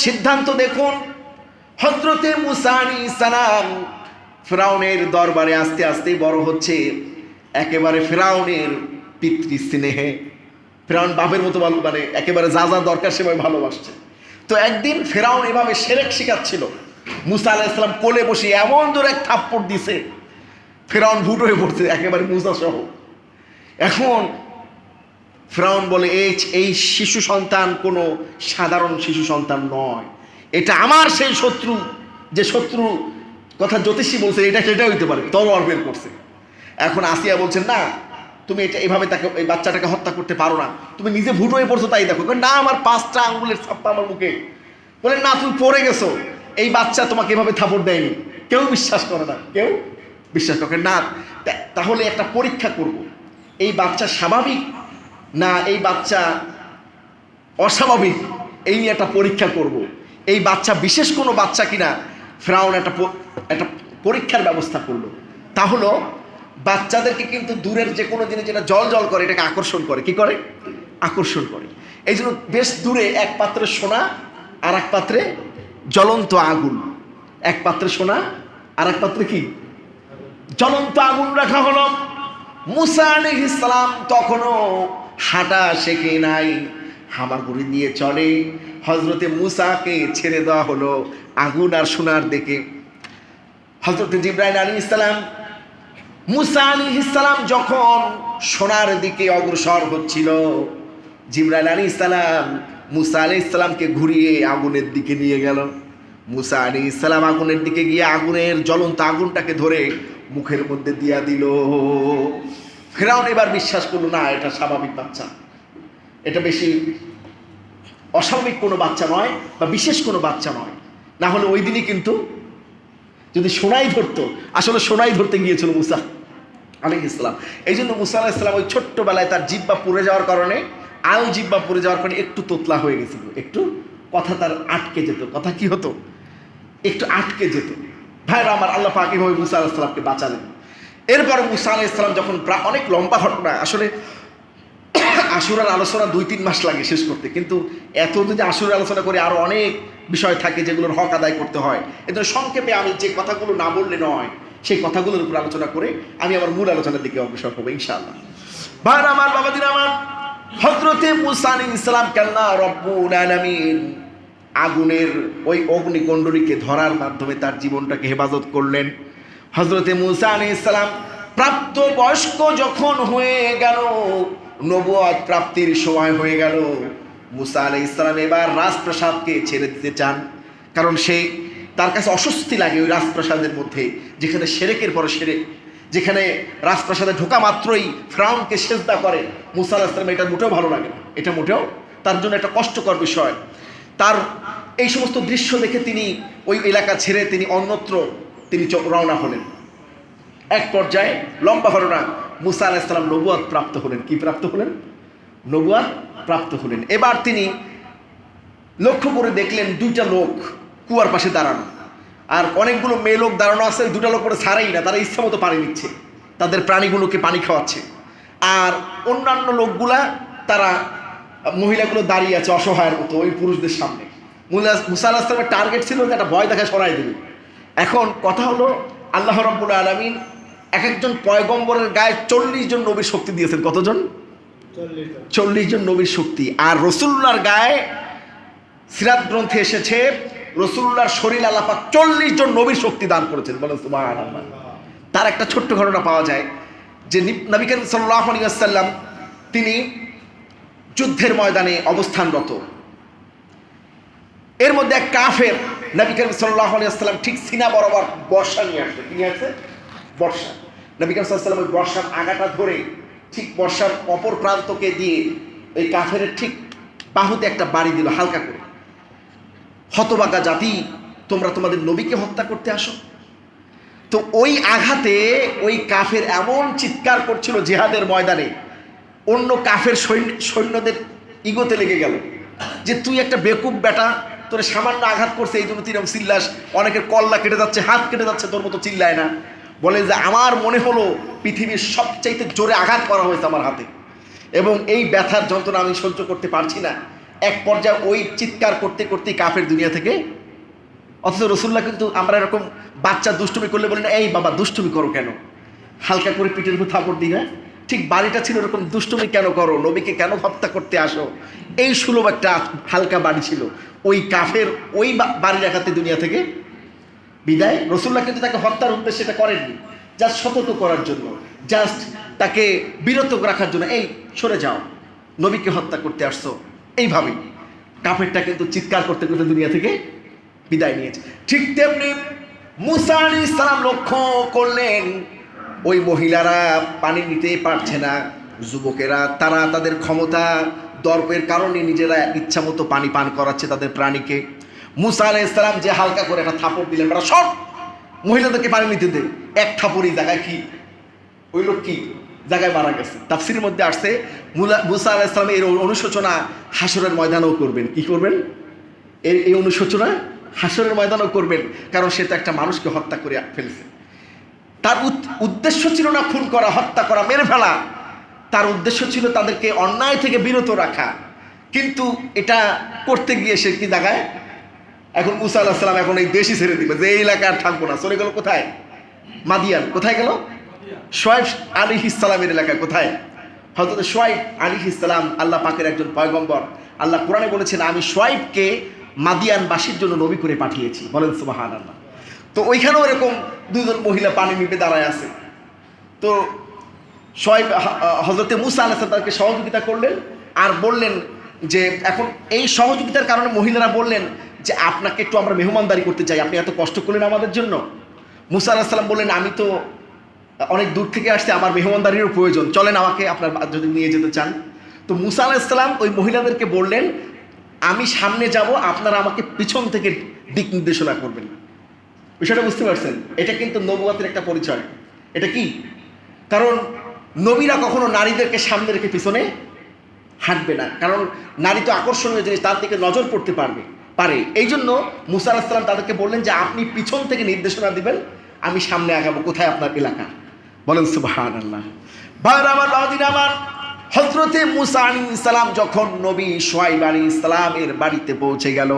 সিদ্ধান্ত দেখুন। হযরতে মুসা আলাইহিস সালাম ফিরাউনের দরবারে আস্তে আস্তে বড় হচ্ছে, একেবারে ফিরাউনের পিতৃস্নেহে, ফিরাউন বাপের মতো মানে একেবারে যা যা দরকার সেভাবে ভালোবাসছে। তো একদিন ফিরাউন এভাবে শিরক শিখাচ্ছিল, মুসা আলাইহিস সালাম কোলে বসে এমন জোরে এক থাপ্পড় দিছে, ফিরাউন ভুট হয়ে পড়ছে একেবারে মুসা সহ। এখন ফিরাউন বলে এই শিশু সন্তান কোনো সাধারণ শিশু সন্তান নয়, এটা আমার সেই শত্রু, যে শত্রু কথা জ্যোতিষী বলছে এটা সেটা হইতে পারে, তলোয়ার বের করছে। এখন আসিয়া বলছেন না, তুমি এটা এভাবে তাকে এই বাচ্চাটাকে হত্যা করতে পারো না, তুমি নিজে ভুট হয়ে পড়ছো তাই দেখো। না, আমার 5টা আঙ্গুলের ছাপ্পা আমার মুখে। বলেন না, তুমি পড়ে গেছো, এই বাচ্চা তোমাকে এভাবে থাপড় দেয়নি। কেউ বিশ্বাস করে না, কেউ বিশ্বাস করে না। তাহলে একটা পরীক্ষা করব, এই বাচ্চা স্বাভাবিক না এই বাচ্চা অস্বাভাবিক, এই নিয়ে একটা পরীক্ষা করব। এই বাচ্চা বিশেষ কোনো বাচ্চা কিনা। ফিরাউন একটা পরীক্ষার ব্যবস্থা করলো। তা হলো বাচ্চাদেরকে কিন্তু দূরের যে কোনো জিনিস যেটা জল জল করে এটাকে আকর্ষণ করে। কি করে? আকর্ষণ করে। এই জন্য বেশ দূরে এক পাত্রে সোনা আর এক পাত্রে জ্বলন্ত আগুন, এক পাত্রে সোনা আর এক পাত্রে কি জ্বলন্ত আগুন রাখা হলো। মুসা আলাইহিস সালাম তখনও হাঁটা শেখে নাই, হামাগুড়ি দিয়ে চলে। হযরতে মুসাকে ছেড়ে দেওয়া হলো আগুন আর সোনার দিকে। হযরতে জিবরাইল আলাইহিস সালাম মুসা আলাইহিস সালাম যখন সোনার দিকে অগ্রসর হচ্ছিল, জিবরাইল আলাইহিস সালাম মুসা আলাইহিস সালামকে ঘুরিয়ে আগুনের দিকে নিয়ে গেল। মুসা আলাইহিস সালাম আগুনের দিকে গিয়ে আগুনের জ্বলন্ত আগুনটাকে ধরে মুখের মধ্যে দিয়া দিল। ফিরাউন এবার বিশ্বাস করলো না, এটা স্বাভাবিক বাচ্চা, এটা বেশি অস্বাভাবিক কোনো বাচ্চা নয় বা বিশেষ কোনো বাচ্চা নয়। না হলে ওই দিনই কিন্তু যদি সোনাই ধরতো, আসলে সোনাই ধরতে গিয়েছিল মুসা আলাইহিস সালাম। এই জন্য মুসা আলাইহিস সালাম ওই ছোট্টবেলায় তার জিহ্বা পুড়ে যাওয়ার কারণে, আল জিহ্বা পুড়ে যাওয়ার কারণে একটু তোতলা হয়ে গেছিল, একটু কথা তার আটকে যেত। কথা কি হতো? একটু আটকে যেত। ভাইরা আমার, আল্লাহ পাক এইভাবে মুসা আলাইহিস সালামকে বাঁচালেন। এরপরে মুসা আলাইহিস সালাম যখন অনেক লম্বা ঘটনা, আসলে আশুরার আলোচনা 2-3 মাস লাগে শেষ করতে, কিন্তু এত যদি আশুরার আলোচনা করে আরো অনেক বিষয় থাকে যেগুলোর হক আদায় করতে হয়। এজন্য সংক্ষেপে আমি যে কথাগুলো না বললে নয়, সেই কথাগুলোর উপর আলোচনা করে আমি আমার মূল আলোচনার দিকে অগ্রসর হবো ইনশাআল্লাহ। ভাইরা আমার, বাবাজিরা আমার, হযরতে মুসা আলাইহিস সালাম আল্লাহ রব্বুল আলামিন আগুনের ওই অগ্নিকুণ্ডলীকে ধরার মাধ্যমে তার জীবনটাকে হেফাজত করলেন। হযরতে মুসা আলাইহিস সালাম প্রাপ্ত বয়স্ক যখন হয়ে গেল, নবুয়ত প্রাপ্তির সময় হয়ে গেল, মুসা আলাইহিস সালাম এবার রাজপ্রাসাদকে ছেড়ে দিতে চান। কারণ তার কাছে অস্বস্তি লাগে ওই রাজপ্রাসাদের মধ্যে, যেখানে শিরকের পর শিরক, যেখানে রাজপ্রাসাদে ঢোকা মাত্রই ফিরাউনকে সিজদা করে। মুসা আলাইহিস সালাম এটা মোটেও ভালো লাগে না, এটা মোটেও তার জন্য একটা কষ্টকর বিষয়। তার এই সমস্ত দৃশ্য দেখে তিনি ওই এলাকা ছেড়ে তিনি অন্যত্র রওনা হলেন। এক পর্যায়ে লম্বা ঘটনা, মুসা আলাইহিস সালাম নবুয়ত প্রাপ্ত হলেন। কি প্রাপ্ত হলেন? নবুয়ত প্রাপ্ত হলেন। এবার তিনি লক্ষ্য করে দেখলেন 2টা লোক কুয়ার পাশে দাঁড়ানো, আর অনেকগুলো মেয়ে লোক দাঁড়ানো আছে। 2টা লোক করে ছাড়াই না, তারা ইচ্ছা মতো পানি নিচ্ছে, তাদের প্রাণীগুলোকে পানি খাওয়াচ্ছে। আর অন্যান্য লোকগুলা, তারা মহিলাগুলো দাঁড়িয়ে আছে অসহায়ের মতো ওই পুরুষদের সামনে। মুসা আলাইহিস সালামের টার্গেট ছিল যে একটা ভয় দেখা সরাই দেবে। এখন কথা হলো, আল্লাহ রাব্বুল আলামিন এক একজন পয়গম্বরের গায়ে 40 জন নবীর শক্তি দিয়েছেন। কতজন? 40 জন নবীর শক্তি। আর রাসূলুল্লাহর গায়ে সিরাত গ্রন্থে এসেছে রাসূলুল্লাহর শরীরে আল্লাহ পাক 40 জন নবীর শক্তি দান করেছেন। বলেন সুবহানাল্লাহ। তার একটা ছোট্ট ঘটনা পাওয়া যায় যে নবী করিম সাল্লাল্লাহু আলাইহি ওয়াসাল্লাম তিনি যুদ্ধের ময়দানে অবস্থানরত। এর মধ্যে এক কাফের নবী করিম সাল্লাল্লাহু আলাইহি ওয়াসাল্লাম ঠিক সিনা বরাবর বর্ষা নিয়ে আসছে। কি নিয়ে আসছে? বর্ষা। নবী করিম সাল্লাল্লাহু আলাইহি ওয়াসাল্লাম ওই বর্ষার আগাটা ধরে ঠিক বর্ষার অপর প্রান্তকে দিয়ে ওই কাফের ঠিক বাহুতে একটা বাড়ি দিল হালকা করে। হতভাগা জাতি, তোমরা তোমাদের নবীকে হত্যা করতে আসো? তো ওই আঘাতে ওই কাফের এমন চিৎকার করছিল জিহাদের ময়দানে, অন্য কাফের সৈন্যদের ইগোতে লেগে গেল যে তুই একটা বেকুব বেটা, তোর সামান্য আঘাত করছে এই জন্য তুই এরকম চিল্লাস, অনেকের কল্লা কেটে যাচ্ছে, হাত কেটে যাচ্ছে, তোর মতো চিল্লায় না। বলে যে আমার মনে হলো পৃথিবীর সবচাইতে জোরে আঘাত করা হয়েছে আমার হাতে, এবং এই ব্যথার যন্ত্রণা আমি সহ্য করতে পারছি না। এক পর্যায়ে ওই চিৎকার করতে করতে কাফের দুনিয়া থেকে, অথচ রসুল্লাহ কিন্তু আমরা এরকম বাচ্চা দুষ্টুমি করলে বলি না, এই বাবা দুষ্টুমি করো কেন, হালকা করে পিঠের উপর থাপড় দিই না, ঠিক বাড়িটা ছিল এরকম, দুষ্টুমি কেন করো, নবীকে কেন হত্যা করতে আসো, এই সুলভ একটা হালকা বাড়ি ছিল। ওই কাফের ওই বাড়ি রাখাতে দুনিয়া থেকে বিদায়। রসুল্লাহ কিন্তু তাকে হত্যার উদ্দেশ্যে এটা করেননি, জাস্ট সতর্ক করার জন্য, জাস্ট তাকে বিরত রাখার জন্য, এই সরে যাও, নবীকে হত্যা করতে আসছো, এইভাবেই। কাফেরটা কিন্তু চিৎকার করতে করতে দুনিয়া থেকে বিদায় নিয়েছে। ঠিক তেমনি মুসা আলাইহিস সালাম লক্ষ্য করলেন ওই মহিলারা পানি নিতে পারছে না, যুবকেরা তারা তাদের ক্ষমতা দর্পের কারণে নিজেরা ইচ্ছা মতো পানি পান করাচ্ছে তাদের প্রাণীকে। মুসা আলাইহিস সালাম যে হালকা করে একটা থাপড় দিলেন, বেটা সব মহিলাদেরকে পানি নিতে দে, এক থাপড়ই জায়গায় কি ওই লোক কি জায়গায় মারা গেছে। তাফসীরের মধ্যে আসছে মুসা আলাইহিস সালাম এর অনুশোচনা হাসরের ময়দানেও করবেন। কি করবেন? এই অনুশোচনা হাসরের ময়দানেও করবেন, কারণ সে তো একটা মানুষকে হত্যা করে ফেলেছে। তার উদ্দেশ্য ছিল না খুন করা, হত্যা করা, মেরে ফেলা, তার উদ্দেশ্য ছিল তাদেরকে অন্যায় থেকে বিরত রাখা। কিন্তু এটা করতে গিয়ে সে কি জায়গায়, এখন মুসা আলাইহিস সালাম এখন এই দেশই ছেড়ে দিবে, যে এই এলাকায় আর থাকবো না, চলে গেল কোথায়? মাদিয়ান। কোথায় গেল? শুআয়ব আলাইহিস সালামের এলাকায়। কোথায়? হযরত শুআয়ব আলাইহিস সালাম আল্লাহ পাকের একজন পয়গম্বর। আল্লাহ কোরআনে বলেছেন, আমি শুআয়বকে মাদিয়ানবাসীর জন্য নবী করে পাঠিয়েছি। বলেন সুবহানাল্লাহ। তো ওইখানেও এরকম দুজন মহিলা পানি নিতে দাঁড়ায় আছে। তো শুআয়ব হযরত মুসা আলাইহিস সালাম তাদেরকে সহযোগিতা করলেন আর বললেন যে, এখন এই সহযোগিতার কারণে মহিলারা বললেন যে, আপনাকে একটু আমরা মেহমানদারি করতে চাই, আপনি এত কষ্ট করলেন আমাদের জন্য। মুসা আলাইহিস সালাম বললেন, আমি তো অনেক দূর থেকে আসছি, আমার মেহমানদারিরও প্রয়োজন, চলেন আমাকে আপনার যদি নিয়ে যেতে চান। তো মুসা আলাইহিস সালাম ওই মহিলাদেরকে বললেন, আমি সামনে যাব, আপনারা আমাকে পিছন থেকে দিক নির্দেশনা করবেন। বিষয়টা বুঝতে পারছেন? এটা কিন্তু নবুয়তের একটা পরিচয়। এটা কি? কারণ নবীরা কখনো নারীদেরকে সামনে রেখে পিছনে হাঁটবে না, কারণ নারী তো আকর্ষণীয় জিনিস, তার দিকে নজর পড়তে পারে। এই জন্য মুসা আলাইহিস সালাম তাদেরকে বললেন যে, আপনি পিছন থেকে নির্দেশনা দিবেন, আমি সামনে আগাবো। কোথায়? আপনার এলাকা। বলেন সুবহানাল্লাহ। ভাইরা আমার, বাবাজিরা আমার, হযরতে মুসা আলাইহিস সালাম যখন নবী শুআয়ব আলাইহিস সালামের বাড়িতে পৌঁছে গেল,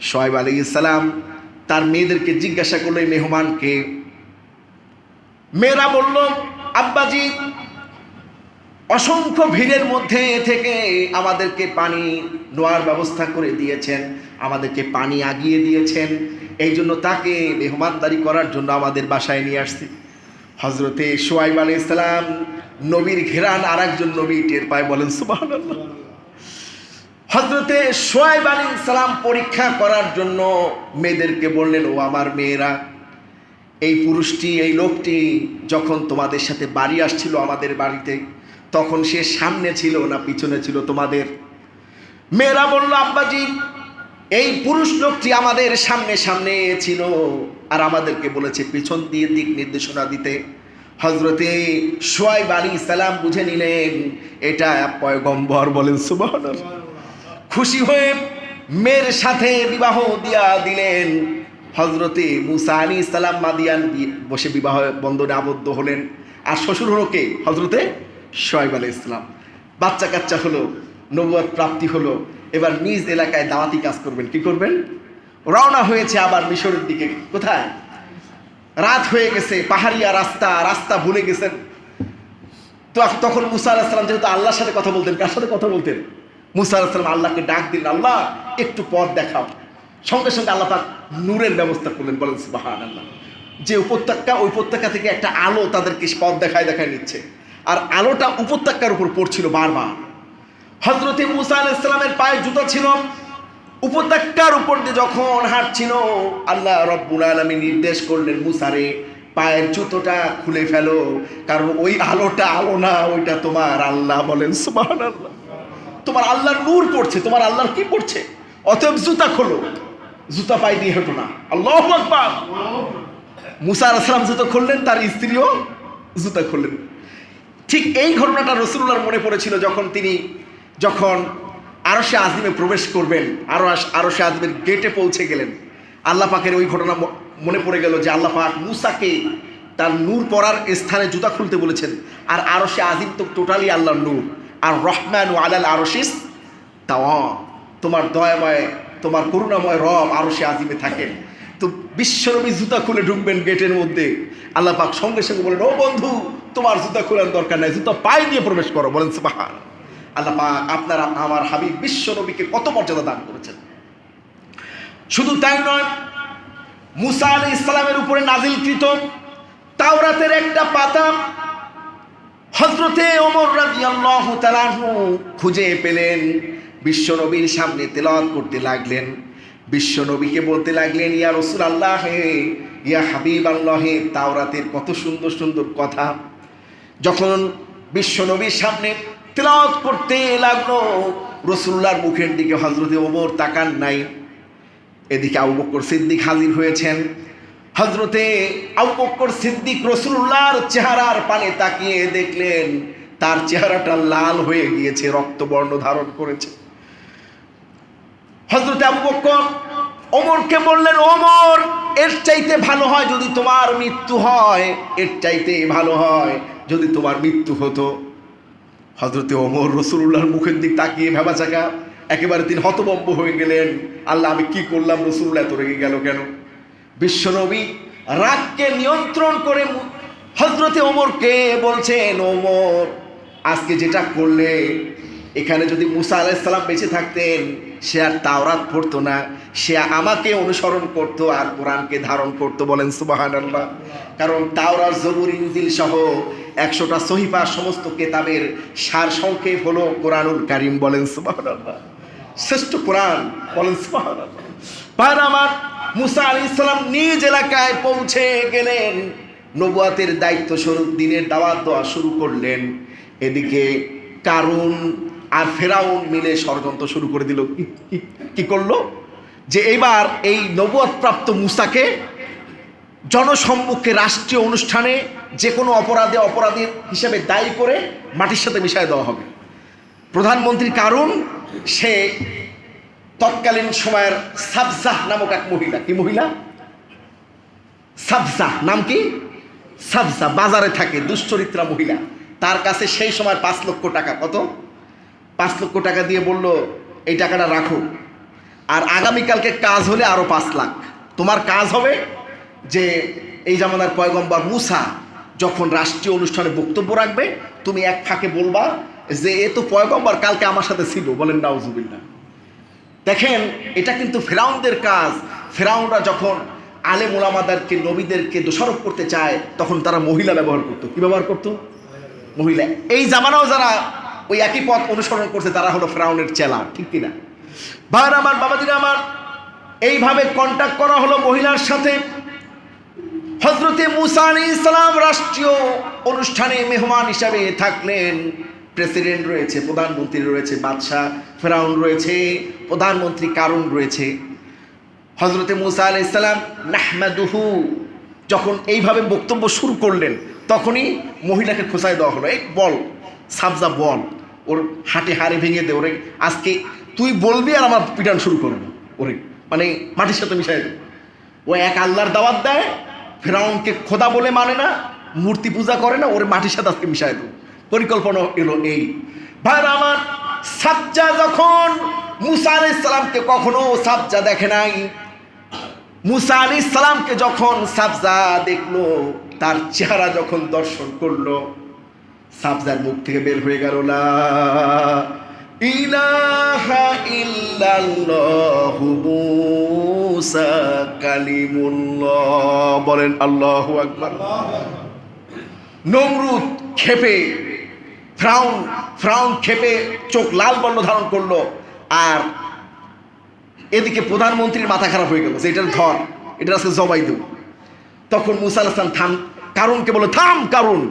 শুআয়ব আলাইহিস সালাম তার মেয়েদেরকে জিজ্ঞাসা করলো, এই মেহমানকে? মেয়েরা বলল, আব্বাজি অসংখ্য ভিড়ের মধ্যে থেকে আমাদেরকে পানি নেওয়ার ব্যবস্থা করে দিয়েছেন, আমাদেরকে পানি আগিয়ে দিয়েছেন, এই জন্য তাকে মেহমানদারি করার জন্য আমাদের বাসায় নিয়ে আসছি। হযরতে শুআয়ব আলাইহিস সালাম নবীর ঘেরান আর একজন নবী টের পায়। বলেন সুবহানাল্লাহ। হযরতে শুআয়ব আলাইহিস সালাম পরীক্ষা করার জন্য মেয়েদেরকে বললেন, ও আমার মেয়েরা, এই পুরুষটি, এই লোকটি যখন তোমাদের সাথে বাড়ি আসছিল আমাদের বাড়িতে, তখন সে সামনে ছিল না পিছনে ছিল তোমাদের? মেয়েরা বলল, আব্বাজি এই পুরুষ লোকটি আমাদের সামনে সামনে ছিল আর আমাদেরকে বলেছে পিছন দিয়ে দিক নির্দেশনা দিতে। হযরতে শুআয়ব আলাইহিস সালাম বুঝে নিলেন এটা পয়গম্বর। বলেন সুবহানাল্লাহ। খুশি হয়ে মেয়ের সাথে বিবাহ দিয়া দিলেন। হযরতে মুসা আলাইহিস সালাম মাদিয়ান বসে বিবাহ বন্ধনে আবদ্ধ হলেন। আর শ্বশুর হলো কে? হযরতে শুআয়ব আলাইহিস সালাম। বাচ্চা কাচ্চা হলো, নবুয়ত প্রাপ্তি হলো। এবার নিজ এলাকায় দাওয়াতি কাজ করবেন। কি করবেন? রওনা হয়েছে আবার মিশরের দিকে। কোথায়? রাত হয়ে গেছে, পাহাড়িয়া রাস্তা ভুলে গেছেন। তো তখন মুসা আলাইহিস সালাম যেহেতু আল্লাহর সাথে কথা বলতেন, কার সাথে কথা বলতেন? মুসা আলাইহিস সালাম আল্লাহকে ডাক দিলেন, আল্লাহ একটু পথ দেখাও। সঙ্গে সঙ্গে আল্লাহ পাক নূরের ব্যবস্থা করলেন। বলেন সুবহানাল্লাহ। যে উপত্যকা, ওই উপত্যকা থেকে একটা আলো তাদেরকে পথ দেখায় নিচ্ছে, আর আলোটা উপত্যকার উপর পড়ছিল বারবার। হযরতে মুসা আলাইহিস সালামের পায়ে জুতা ছিল, উপত্যকার উপর দিয়ে যখন হাঁটছিল, আল্লাহ রাব্বুল আলামিন নির্দেশ করলেন, মুসারে পায়ের জুতোটা খুলে ফেলো, কারণ ওই আলোটা আলো না, ওইটা তোমার আল্লাহ। বলেন সুবহানাল্লাহ। তোমার আল্লাহর নূর পড়ছে, তোমার আল্লাহর কি পড়ছে, অতএব জুতা খোলো। জুতা পায়ে দিয়ে হেঁটো না। আল্লাহু আকবার। মুসা আলাইহিস সালাম জুতা খুললেন, তার স্ত্রীও জুতা খুললেন। ঠিক এই ঘটনাটা রাসূলুল্লাহর মনে পড়েছিল যখন আরশে আজিমে প্রবেশ করবেন, আরশে আজিমের গেটে পৌঁছে গেলেন। আল্লাহ পাকের ওই ঘটনা মনে পড়ে গেল যে আল্লাহ পাক মুসাকে তার নূর পরার স্থানে জুতা খুলতে বলেছেন। আর আরশে আজিম তো টোটালি আল্লাহর নূর। আর রহমান আলাল আরশিস তাওয়া, তোমার দয়াময়, তোমার করুণাময় রব আরশে আজিমে থাকেন। তো বিশ্বনবী জুতা খুলে ঢুকবেন গেটের মধ্যে, আল্লাহ পাক সঙ্গে সঙ্গে বলেন, ও বন্ধু তোমার জুতা খোলার দরকার নাই, জুতা পায়ে দিয়ে প্রবেশ করো। বলেন সুবহান। আল্লাহ পাক আপনারা আমার হাবিব বিশ্বনবীকে কত মর্যাদা দান করেছেন। শুধু তাই নয়, মুসা আলাইহিস সালামের উপরে নাজিলকৃত তাওরাতের একটা পাতা হযরতে ওমর রাদিয়াল্লাহু তাআলা আনহু খুঁজে পেলেন, বিশ্বনবীর সামনে তেলাওয়াত করতে লাগলেন। বিশ্বনবীকে বলতে লাগলেন, ইয়া রাসূলুল্লাহ, ইয়া হাবিবাল্লাহ, তাওরাতের কত সুন্দর সুন্দর কথা। যখন বিশ্বনবীর সামনে তেলাওয়াত করতে লাগলো, রাসূলুল্লাহর মুখের দিকে হযরতে ওমর তাকান নাই। এদিকে আবু বকর সিদ্দিক হাজির হয়েছেন। হযরতে আবু বকর সিদ্দিক রাসূলুল্লাহর চেহারার পানে তাকিয়ে দেখলেন তার চেহারাটা লাল হয়ে গিয়েছে, রক্তবর্ণ ধারণ করেছে। হযরতে আবু বকর ওমরকে বললেন, ওমর, এর চাইতে ভালো হয় যদি তোমার মৃত্যু হয়, এর চাইতে ভালো হয় যদি তোমার মৃত্যু হতো। হযরতে ওমর রাসূলুল্লাহর মুখের দিক তাকিয়ে ভেবাচাকা, একেবারে তিনি হতভম্ব হয়ে গেলেন। আল্লাহ, আমি কি করলাম? রাসূলুল্লাহ এত রেগে গেল কেন? বিশ্বনবী রাগকে নিয়ন্ত্রণ করে হযরতে ওমরকে বলছেন, ওমর, আজকে যেটা করলে, এখানে যদি মুসা আলাইহিস সালাম বেঁচে থাকতেন, সে আর তাওরাত পড়তো না, সে আমাকে অনুসরণ করতো আর কোরআনকে ধারণ করতো। বলেন সুবহানাল্লাহ। কারণ তাওরাত, জবুর, ইনজিল সহ 100টা সহিফা সমস্ত কেতাবের সার সংক্ষেপ হলো কোরআনুল কারীম। বলেন সুবহানাল্লাহ। শ্রেষ্ঠ কোরআন। বলেন সুবহানাল্লাহ। ভাই আমার, মুসা আলাইহিস সালাম নিজ এলাকায় পৌঁছে গেলেন, নবুয়াতের দায়িত্ব স্বরূপ দিনের দাওয়াত দেওয়া শুরু করলেন। এদিকে কারুন আর ফেরাউন মিলে ষড়যন্ত্র শুরু করে দিল। কি করলো? যে এবার এই নবুয়ত প্রাপ্ত মুসাকে জনসম্মুখে রাষ্ট্রীয় অনুষ্ঠানে যে কোনো অপরাধী হিসেবে দায়ী করে মাটির সাথে মিশিয়ে দেওয়া হবে। প্রধানমন্ত্রী কারুন, সে তৎকালীন সময়ের সাবজাহ নামক এক মহিলা, কি মহিলা? সাবজাহ নাম কি? সাবজাহ, বাজারে থাকে, দুশ্চরিত্রা মহিলা। তার কাছে সেই সময় 5 লক্ষ টাকা, কত? 5 লক্ষ টাকা দিয়ে বলল, এই টাকাটা রাখো, আর আগামীকালকে কাজ হলে আরো 5 লাখ। তোমার কাজ হবে যে এই জামানার পয়গম্বর মুসা যখন রাষ্ট্রীয় অনুষ্ঠানে বক্তব্য রাখবে, তুমি এক ফাঁকে বলবা যে এ তো পয়গম্বর, কালকে আমার সাথে ছিল। বলেন নাউজুবিল্লাহ। দেখেন, এটা কিন্তু ফেরাউনদের কাজ। ফেরাউনরা যখন আলেম ওলামাদেরকে, নবীদেরকে দোষারোপ করতে চায়, তখন তারা মহিলা ব্যবহার করতো। কি ব্যবহার করতো? মহিলা। এই জামানাও যারা ওই একই পথ অনুসরণ করছে, তারা হলো ফেরাউনের চেলা। ঠিক কিনা? ভাইরা আমার, বাবাজিরা আমার, এইভাবে কন্ট্যাক্ট করা হলো মহিলার সাথে। হযরতে মুসা আলাইহিস সালাম রাষ্ট্রীয় অনুষ্ঠানে মেহমান হিসাবে থাকলেন। প্রেসিডেন্ট রয়েছে, প্রধানমন্ত্রী রয়েছে, বাদশাহ ফেরাউন রয়েছে, প্রধানমন্ত্রী কারুন রয়েছে। হযরতে মুসা আলাইহিস সালাম নাহমাদুহু যখন এইভাবে বক্তব্য শুরু করলেন, তখনই মহিলাকে খোঁচায় দেওয়া হলো, এই বল সাবজা, বল, ওর হাটে হাড়ে ভেঙে দে, ওরে আজকে তুই বলবি আর আমার পিটান শুরু করবো, ওরে মানে মাটির সাথে মিশাই দেব। ও এক আল্লাহর দাওয়াত দেয়, ফেরাউনকে খোদা বলে মানে না, মূর্তি পূজা করে না, ওরে মাটির সাথে আজকে মিশাই দেব। পরিকল্পনা এলো এই। ভাইরা আমার, সাবজা যখন মুসা আলাইহিস সালামকে কখনো সাবজা দেখে নাই, মুসা আলাইহিস সালামকে যখন সাবজা দেখলো, তার চেহারা যখন দর্শন করলো, সাবজার মুখ থেকে বের হয়ে গেল, লা ইলাহা ইল্লাল্লাহু মুসা কালিমুল্লাহ। বলেন আল্লাহু আকবার। নমরুদ ক্ষেপে, ফ্রাউন ক্ষেপে চোখ লাল বর্ণ ধারণ করলো, আর এদিকে প্রধানমন্ত্রীর মাথা খারাপ হয়ে গেল যে এটার ধর, এটা আজকে জবাই দেব। তখন মুসা আলাইহিস সালাম কারুনকে বলল, থাম কারুন,